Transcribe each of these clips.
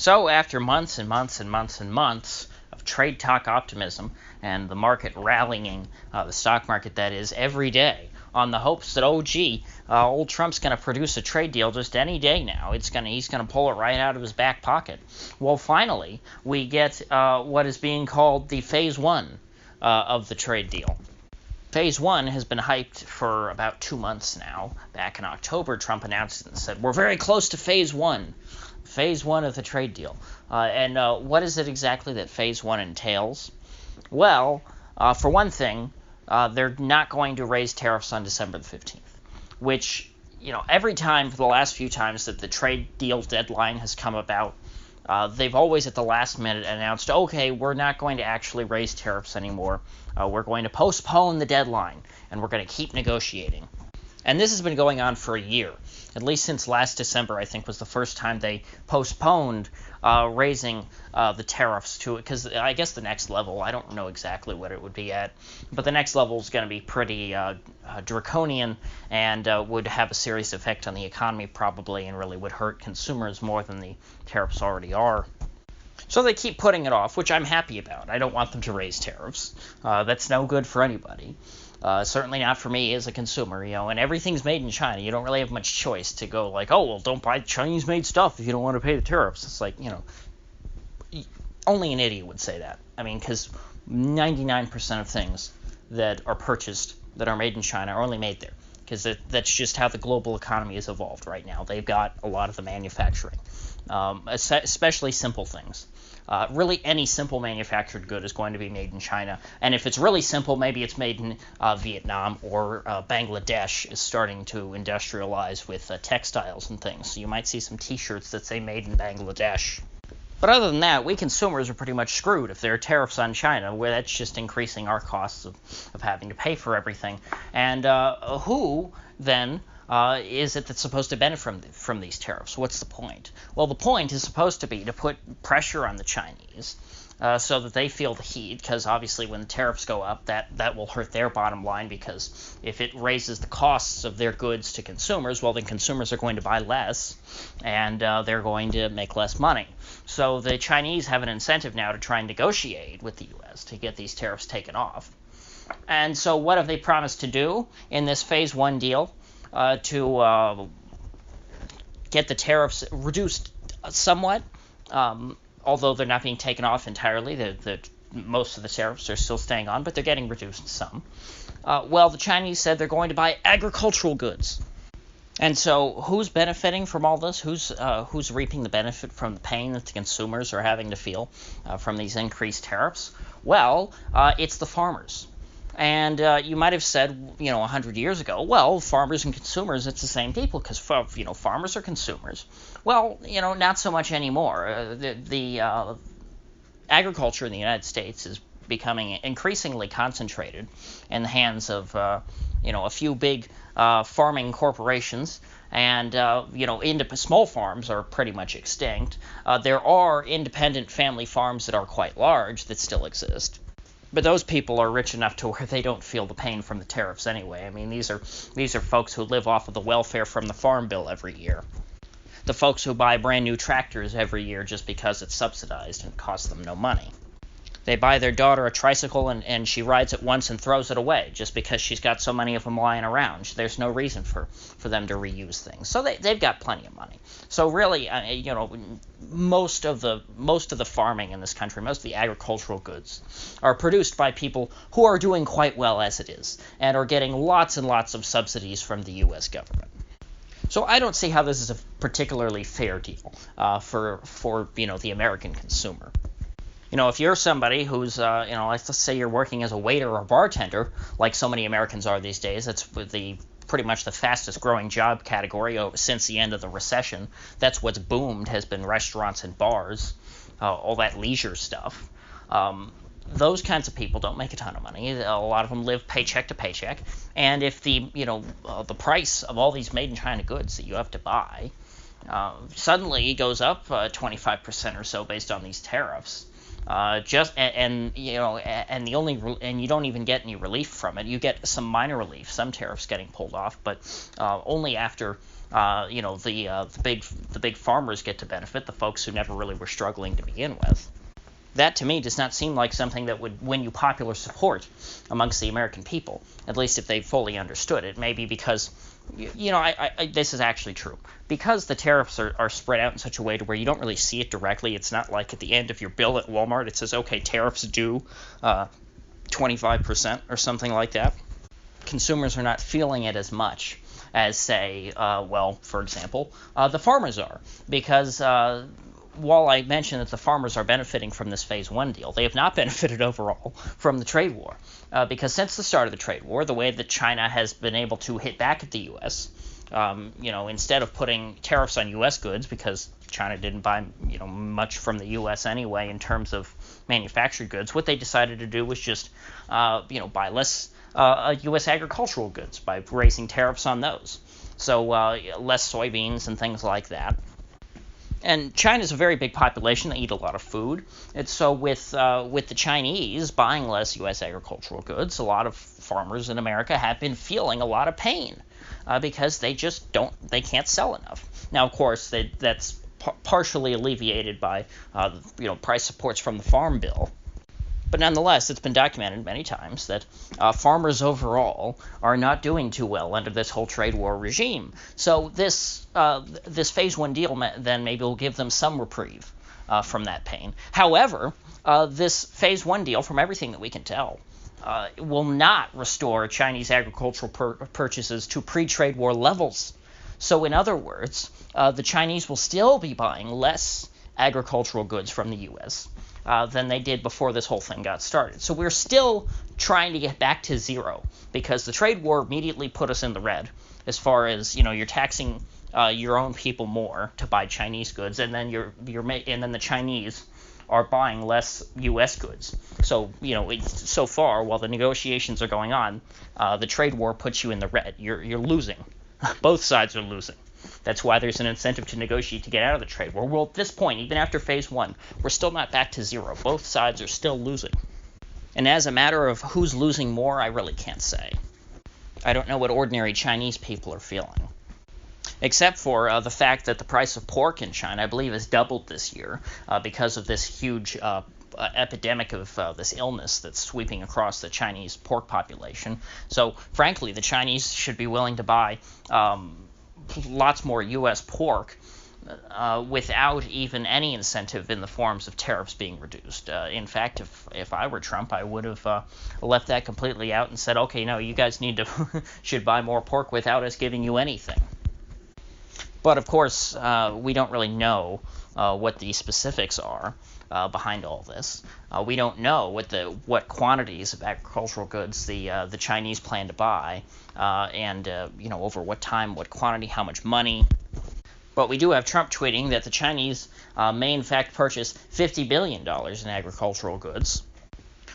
So after months and months and months and months of trade talk optimism and the market rallying, the stock market that is, every day on the hopes that, oh gee, old Trump's going to produce a trade deal just any day now. He's going to pull it right out of his back pocket. Well, finally, we get what is being called the phase one of the trade deal. Phase one has been hyped for about 2 months now. Back in October, Trump announced it and said, we're very close to phase one. Phase one of the trade deal. And what is it exactly that phase one entails? Well, for one thing, they're not going to raise tariffs on December the 15th, which, every time for the last few times that the trade deal deadline has come about, they've always at the last minute announced, okay, we're not going to actually raise tariffs anymore. We're going to postpone the deadline, and we're going to keep negotiating. And this has been going on for a year. At least since last December, I think, was the first time they postponed raising the tariffs to it. Because I guess the next level, I don't know exactly what it would be at, but the next level is going to be pretty draconian and would have a serious effect on the economy probably, and really would hurt consumers more than the tariffs already are. So they keep putting it off, which I'm happy about. I don't want them to raise tariffs. That's no good for anybody. Certainly not for me as a consumer, and everything's made in China. You don't really have much choice to go like, oh, well, don't buy Chinese-made stuff if you don't want to pay the tariffs. It's like, only an idiot would say that. I mean, because 99% of things that are purchased that are made in China are only made there, because that's just how the global economy has evolved right now. They've got a lot of the manufacturing, especially simple things. Really, any simple manufactured good is going to be made in China. And if it's really simple, maybe it's made in Vietnam, or Bangladesh is starting to industrialize with textiles and things. So you might see some T-shirts that say made in Bangladesh. But other than that, we consumers are pretty much screwed if there are tariffs on China, where that's just increasing our costs of having to pay for everything. And who then is it that's supposed to benefit from these tariffs? What's the point? Well, the point is supposed to be to put pressure on the Chinese so that they feel the heat, because obviously when the tariffs go up, that will hurt their bottom line, because if it raises the costs of their goods to consumers, well, then consumers are going to buy less, and they're going to make less money. So the Chinese have an incentive now to try and negotiate with the U.S. to get these tariffs taken off. And so what have they promised to do in this phase one deal? To get the tariffs reduced somewhat, although they're not being taken off entirely. Most of the tariffs are still staying on, but they're getting reduced some. Well, the Chinese said they're going to buy agricultural goods. And so who's benefiting from all this? Who's reaping the benefit from the pain that the consumers are having to feel from these increased tariffs? Well, it's the farmers. And you might have said, 100 years ago, well, farmers and consumers, it's the same people, because, farmers are consumers. Well, not so much anymore. The agriculture in the United States is becoming increasingly concentrated in the hands of, a few big farming corporations. And, small farms are pretty much extinct. There are independent family farms that are quite large that still exist. But those people are rich enough to where they don't feel the pain from the tariffs anyway. I mean, these are folks who live off of the welfare from the farm bill every year. The folks who buy brand new tractors every year just because it's subsidized and costs them no money. They buy their daughter a tricycle and she rides it once and throws it away just because she's got so many of them lying around. There's no reason for them to reuse things. So they've got plenty of money. So really, most of the farming in this country, most of the agricultural goods, are produced by people who are doing quite well as it is and are getting lots and lots of subsidies from the U.S. government. So I don't see how this is a particularly fair deal for the American consumer. If you're somebody who's, let's say you're working as a waiter or bartender, like so many Americans are these days, that's pretty much the fastest growing job category since the end of the recession. That's what's boomed, has been restaurants and bars, all that leisure stuff. Those kinds of people don't make a ton of money. A lot of them live paycheck to paycheck. And if the price of all these made in China goods that you have to buy suddenly goes up 25% or so based on these tariffs, and you don't even get any relief from it. You get some minor relief, some tariffs getting pulled off, but only after the big farmers get to benefit, the folks who never really were struggling to begin with. That, to me, does not seem like something that would win you popular support amongst the American people, at least if they fully understood it. Maybe because, this is actually true. Because the tariffs are spread out in such a way to where you don't really see it directly. It's not like at the end of your bill at Walmart it says, okay, tariffs due 25% or something like that. Consumers are not feeling it as much as, say, for example, the farmers are. Because while I mentioned that the farmers are benefiting from this Phase 1 deal, they have not benefited overall from the trade war. Because since the start of the trade war, the way that China has been able to hit back at the U.S., instead of putting tariffs on U.S. goods, because China didn't buy much from the U.S. anyway in terms of manufactured goods, what they decided to do was just buy less U.S. agricultural goods by raising tariffs on those. So less soybeans and things like that. And China's a very big population. They eat a lot of food. And so with the Chinese buying less U.S. agricultural goods, a lot of farmers in America have been feeling a lot of pain because they can't sell enough. Now, of course, that's partially alleviated by price supports from the Farm Bill. But nonetheless, it's been documented many times that farmers overall are not doing too well under this whole trade war regime. So this Phase 1 deal then maybe will give them some reprieve from that pain. However, this Phase 1 deal, from everything that we can tell, will not restore Chinese agricultural purchases to pre-trade war levels. So in other words, the Chinese will still be buying less agricultural goods from the U.S. Than they did before this whole thing got started. So we're still trying to get back to zero because the trade war immediately put us in the red as far as you're taxing your own people more to buy Chinese goods, and then the Chinese are buying less U.S. goods. So so far while the negotiations are going on, the trade war puts you in the red. You're losing. Both sides are losing. That's why there's an incentive to negotiate to get out of the trade war. Well, at this point, even after Phase 1, we're still not back to zero. Both sides are still losing. And as a matter of who's losing more, I really can't say. I don't know what ordinary Chinese people are feeling. Except for the fact that the price of pork in China, I believe, has doubled this year because of this huge epidemic of this illness that's sweeping across the Chinese pork population. So, frankly, the Chinese should be willing to buy lots more U.S. pork without even any incentive in the forms of tariffs being reduced. In fact, if I were Trump, I would have left that completely out and said, okay, no, you guys should buy more pork without us giving you anything. But of course, we don't really know what the specifics are behind all this. We don't know what quantities of agricultural goods the Chinese plan to buy, and over what time, what quantity, how much money. But we do have Trump tweeting that the Chinese may in fact purchase $50 billion in agricultural goods,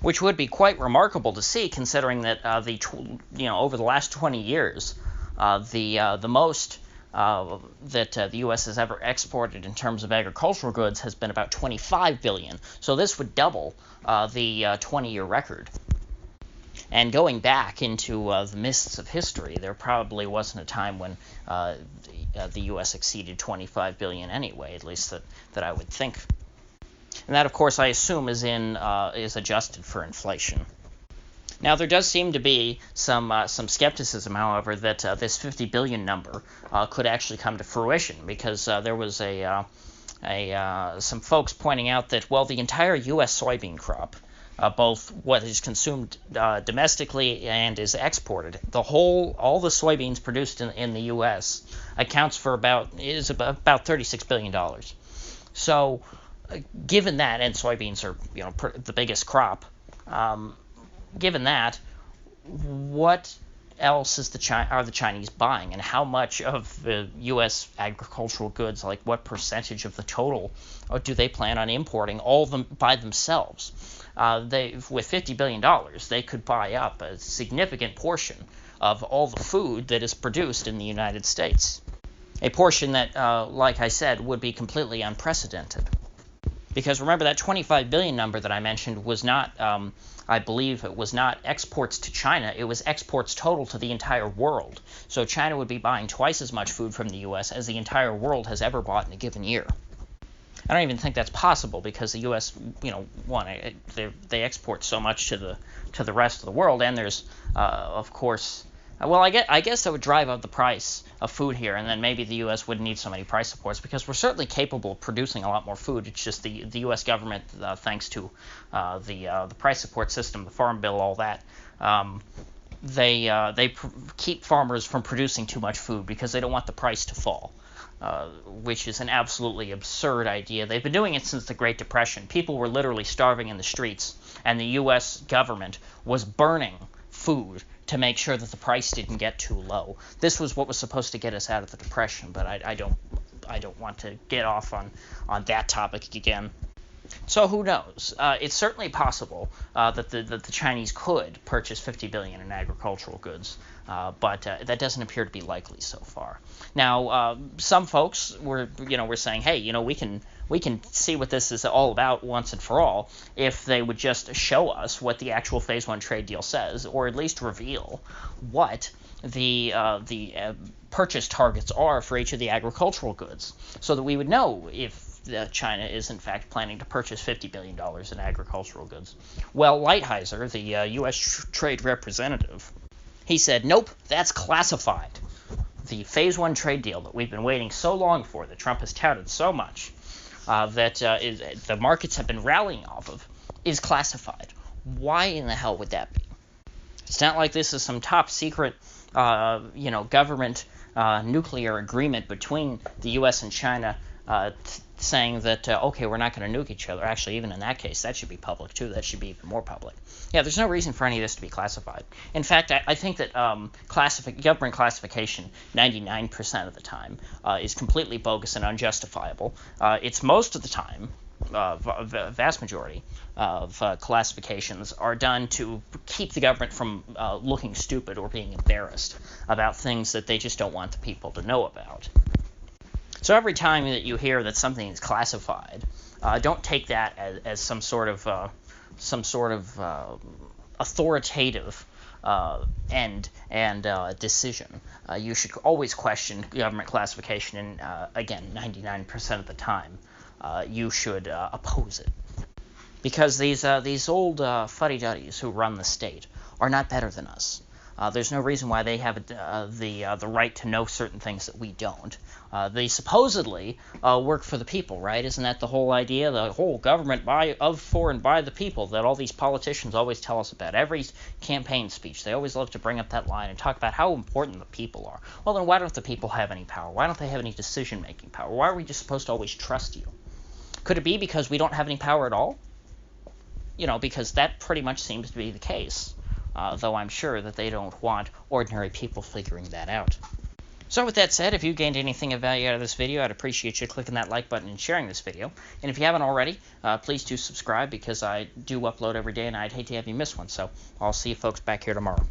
which would be quite remarkable to see, considering that over the last 20 years, the most that the U.S. has ever exported in terms of agricultural goods has been about $25 billion. So this would double the 20-year record. And going back into the mists of history, there probably wasn't a time when the U.S. exceeded $25 billion anyway, at least that I would think. And that, of course, I assume is adjusted for inflation. Now, there does seem to be some skepticism, however, that this 50 billion number could actually come to fruition, because there was some folks pointing out that, well, the entire U.S. soybean crop, both what is consumed domestically and is exported, all the soybeans produced in the U.S. accounts for about $36 billion. So, given that, and soybeans are the biggest crop. Given that, what else are the Chinese buying, and how much of the U.S. agricultural goods, like what percentage of the total, do they plan on importing, all of them by themselves? With $50 billion, they could buy up a significant portion of all the food that is produced in the United States. A portion that, like I said, would be completely unprecedented. Because remember, that 25 billion number that I mentioned was not, I believe it was not exports to China, it was exports total to the entire world. So China would be buying twice as much food from the U.S. as the entire world has ever bought in a given year. I don't even think that's possible because the U.S., they export so much to the rest of the world, and there's, of course, well, I guess that would drive up the price of food here, and then maybe the U.S. wouldn't need so many price supports because we're certainly capable of producing a lot more food. It's just the U.S. government, thanks to the price support system, the Farm Bill, all that, they keep farmers from producing too much food because they don't want the price to fall. Which is an absolutely absurd idea. They've been doing it since the Great Depression. People were literally starving in the streets, and the U.S. government was burning food to make sure that the price didn't get too low. This was what was supposed to get us out of the Depression, but I don't want to get off on that topic again. So who knows? It's certainly possible that the Chinese could purchase 50 billion in agricultural goods, but that doesn't appear to be likely so far. Now, some folks were saying, hey, we can see what this is all about once and for all if they would just show us what the actual Phase 1 trade deal says, or at least reveal what the purchase targets are for each of the agricultural goods, so that we would know if China is in fact planning to purchase $50 billion in agricultural goods. Well, Lighthizer, the U.S. trade representative, he said, nope, that's classified. The Phase 1 trade deal that we've been waiting so long for, that Trump has touted so much, that the markets have been rallying off of, is classified. Why in the hell would that be? It's not like this is some top secret, government nuclear agreement between the U.S. and China saying that, okay, we're not going to nuke each other. Actually, even in that case, that should be public, too. That should be even more public. Yeah, there's no reason for any of this to be classified. In fact, I think that government classification 99% of the time is completely bogus and unjustifiable. It's most of the time, vast majority of classifications are done to keep the government from looking stupid or being embarrassed about things that they just don't want the people to know about. So every time that you hear that something is classified, don't take that as some sort of authoritative end and decision. You should always question government classification, and again, 99% of the time, you should oppose it, because these old fuddy-duddies who run the state are not better than us. There's no reason why they have the right to know certain things that we don't. They supposedly work for the people, right? Isn't that the whole idea? The whole government of, for, and by the people that all these politicians always tell us about. Every campaign speech, they always love to bring up that line and talk about how important the people are. Well, then why don't the people have any power? Why don't they have any decision-making power? Why are we just supposed to always trust you? Could it be because we don't have any power at all? Because that pretty much seems to be the case. Though I'm sure that they don't want ordinary people figuring that out. So with that said, if you gained anything of value out of this video, I'd appreciate you clicking that like button and sharing this video. And if you haven't already, please do subscribe, because I do upload every day and I'd hate to have you miss one. So I'll see you folks back here tomorrow.